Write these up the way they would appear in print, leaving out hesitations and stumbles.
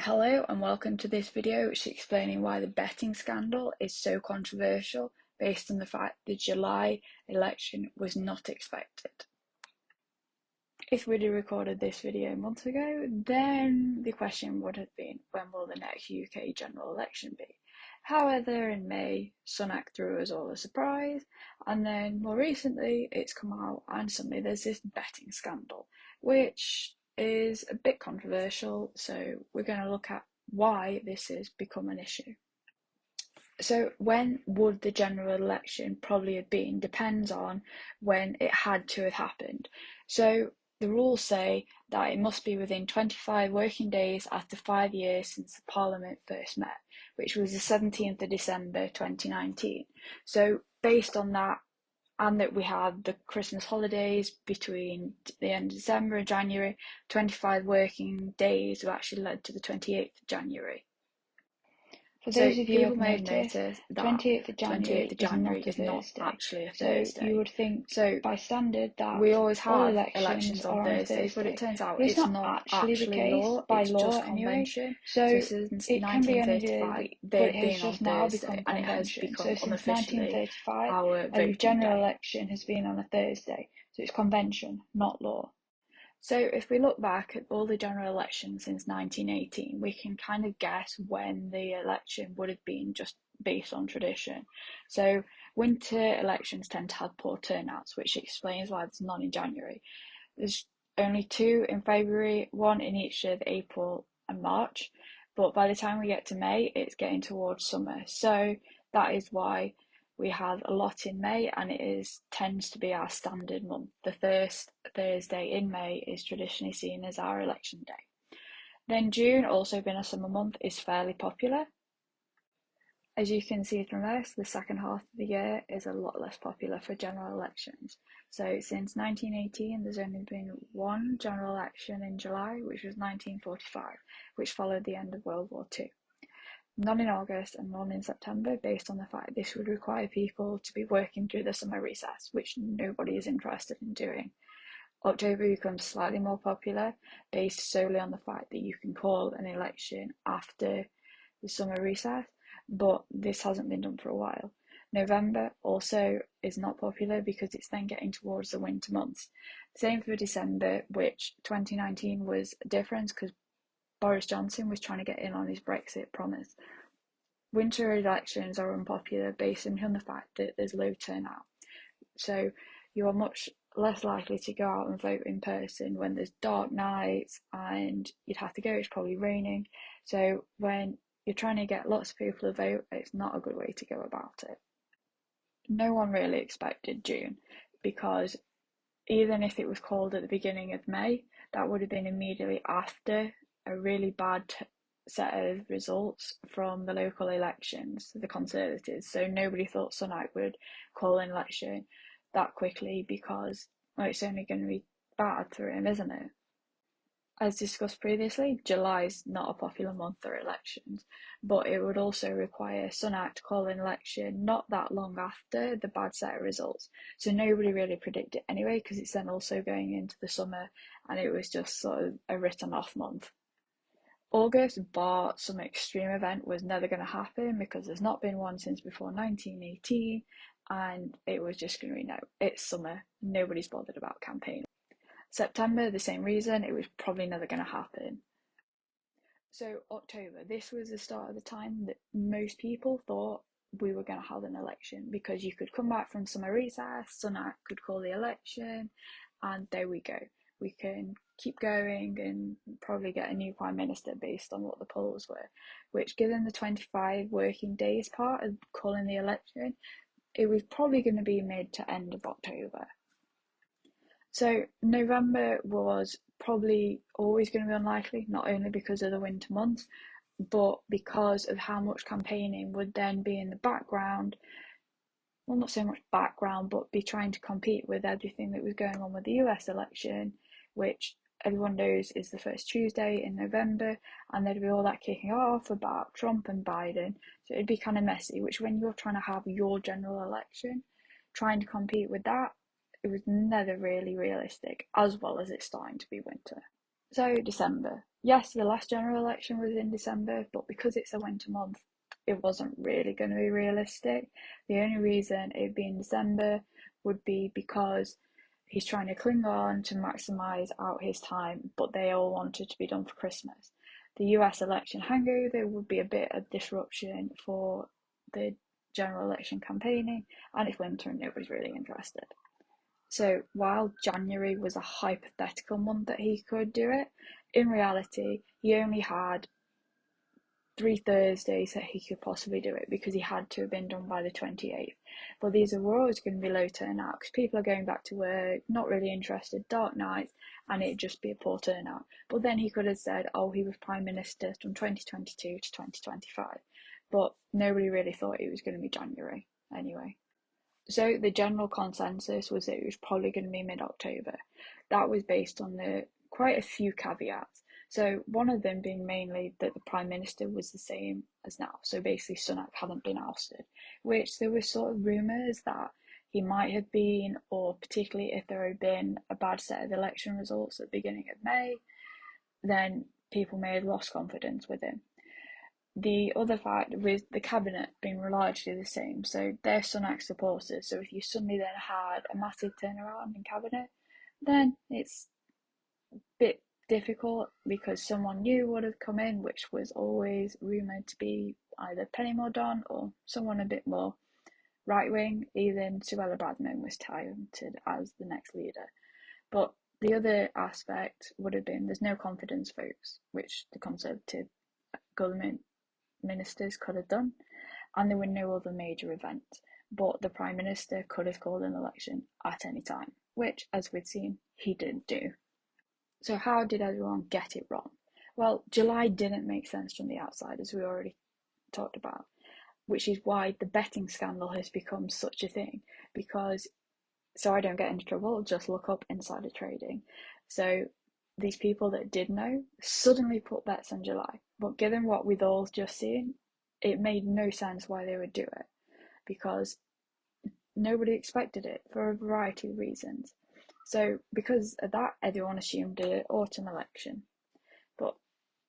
Hello and welcome to this video which is explaining why the betting scandal is so controversial based on the fact the July election was not expected. If we'd have recorded this video months ago, then the question would have been, when will the next UK general election be? However, in May, Sunak threw us all a surprise, and then more recently it's come out and suddenly there's this betting scandal, which is a bit controversial, so we're going to look at why this has become an issue. So when would the general election probably have been depends on when it had to have happened. So the rules say that it must be within 25 working days after 5 years since the Parliament first met, which was the 17th of December 2019. So based on that, and that we had the Christmas holidays between the end of December and January, 25 working days have actually led to the 28th of January. For So those of you who people may have have noticed, noticed that 28th of 28th of January January is not actually a so Thursday. you would think So by standard that we always all have elections on are on a Thursdays, but it Thursday. turns out But it's it's not not actually the case law, by it's law just anyway. convention. So So since it can be on a 1935, day, but they've it has been on just now Thursday, become and it has convention. become So since unofficially 1935, our a voting general day. election has been on a Thursday. So it's convention, not law. So if we look back at all the general elections since 1918, we can kind of guess when the election would have been just based on tradition. So winter elections tend to have poor turnouts, which explains why there's none in January. There's only 2 in February, 1 in each of April and March, but by the time we get to May, it's getting towards summer. So that is why we have a lot in May, and tends to be our standard month. The first Thursday in May is traditionally seen as our election day. Then June, also being a summer month, is fairly popular. As you can see from this, the second half of the year is a lot less popular for general elections. So since 1918, there's only been one general election in July, which was 1945, which followed the end of World War II. None in August and none in September, based on the fact this would require people to be working through the summer recess, which nobody is interested in doing. October becomes slightly more popular, based solely on the fact that you can call an election after the summer recess, but this hasn't been done for a while. November also is not popular because it's then getting towards the winter months. Same for December, which 2019 was different because Boris Johnson was trying to get in on his Brexit promise. Winter elections are unpopular based on the fact that there's low turnout. So you are much less likely to go out and vote in person when there's dark nights and you'd have to go, it's probably raining. So when you're trying to get lots of people to vote, it's not a good way to go about it. No one really expected June because even if it was called at the beginning of May, that would have been immediately after a really bad set of results from the local elections, the Conservatives. So nobody thought Sunak would call an election that quickly because it's only going to be bad for him, isn't it? As discussed previously, July is not a popular month for elections, but it would also require Sunak to call an election not that long after the bad set of results. So nobody really predicted it anyway, because it's then also going into the summer, and it was just sort of a written off month. August, bar some extreme event, was never going to happen because there's not been one since before 1918, and it was just going to be no, it's summer, nobody's bothered about campaigning. September, the same reason, it was probably never going to happen. So October, this was the start of the time that most people thought we were going to have an election because you could come back from summer recess, Sunak could call the election, and there we go. We can keep going and probably get a new prime minister based on what the polls were, which given the 25 working days part of calling the election, it was probably going to be mid to end of October. So November was probably always going to be unlikely, not only because of the winter months, but because of how much campaigning would then be in the background. Well, not so much background, but be trying to compete with everything that was going on with the US election, which everyone knows is the first Tuesday in November, and there'd be all that kicking off about Trump and Biden. So it'd be kind of messy, which when you're trying to have your general election, trying to compete with that, it was never really realistic, as well as it's starting to be winter. So December, yes, the last general election was in December, but because it's a winter month, it wasn't really going to be realistic. The only reason it'd be in December would be because he's trying to cling on to maximise out his time, but they all wanted to be done for Christmas. The US election hangover would be a bit of disruption for the general election campaigning, and it's winter and nobody's really interested. So while January was a hypothetical month that he could do it, in reality, he only had 3 Thursdays that he could possibly do it because he had to have been done by the 28th. But these are always going to be low turnout because people are going back to work, not really interested, dark nights, and it'd just be a poor turnout. But then he could have said, oh, he was Prime Minister from 2022 to 2025. But nobody really thought it was going to be January anyway. So the general consensus was that it was probably going to be mid-October. That was based on the quite a few caveats. So one of them being mainly that the Prime Minister was the same as now. So basically Sunak hadn't been ousted, which there were sort of rumours that he might have been, or particularly if there had been a bad set of election results at the beginning of May, then people may have lost confidence with him. The other fact with the cabinet being largely the same, so they're Sunak supporters. So if you suddenly then had a massive turnaround in cabinet, then it's a bit difficult because someone new would have come in, which was always rumoured to be either Penny Mordaunt or someone a bit more right wing. Even Suella Braverman was touted as the next leader. But the other aspect would have been there's no confidence votes, which the Conservative government ministers could have done, and there were no other major events. But the Prime Minister could have called an election at any time, which, as we've seen, he didn't do. So, how did everyone get it wrong? Well, July didn't make sense from the outside, as we already talked about, which is why the betting scandal has become such a thing. Because, so I don't get into trouble, just look up insider trading. So, these people that did know suddenly put bets on July. But given what we've all just seen, it made no sense why they would do it because nobody expected it for a variety of reasons. So, because of that, everyone assumed an autumn election. But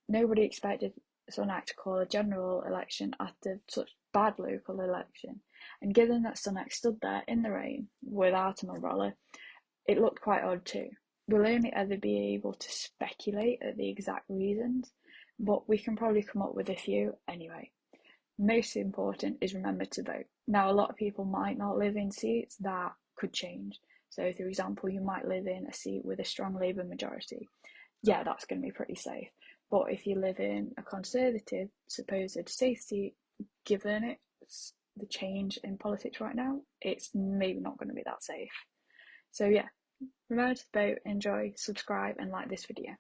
nobody expected Sunak to call a general election after such bad local election. And given that Sunak stood there in the rain without an umbrella, it looked quite odd too. We'll only ever be able to speculate at the exact reasons, but we can probably come up with a few anyway. Most important is remember to vote. Now, a lot of people might not live in seats that could change. So, for example, you might live in a seat with a strong Labour majority. Yeah, that's going to be pretty safe. But if you live in a Conservative, supposed safe seat, given it's the change in politics right now, it's maybe not going to be that safe. So, yeah, remember to vote, enjoy, subscribe, and like this video.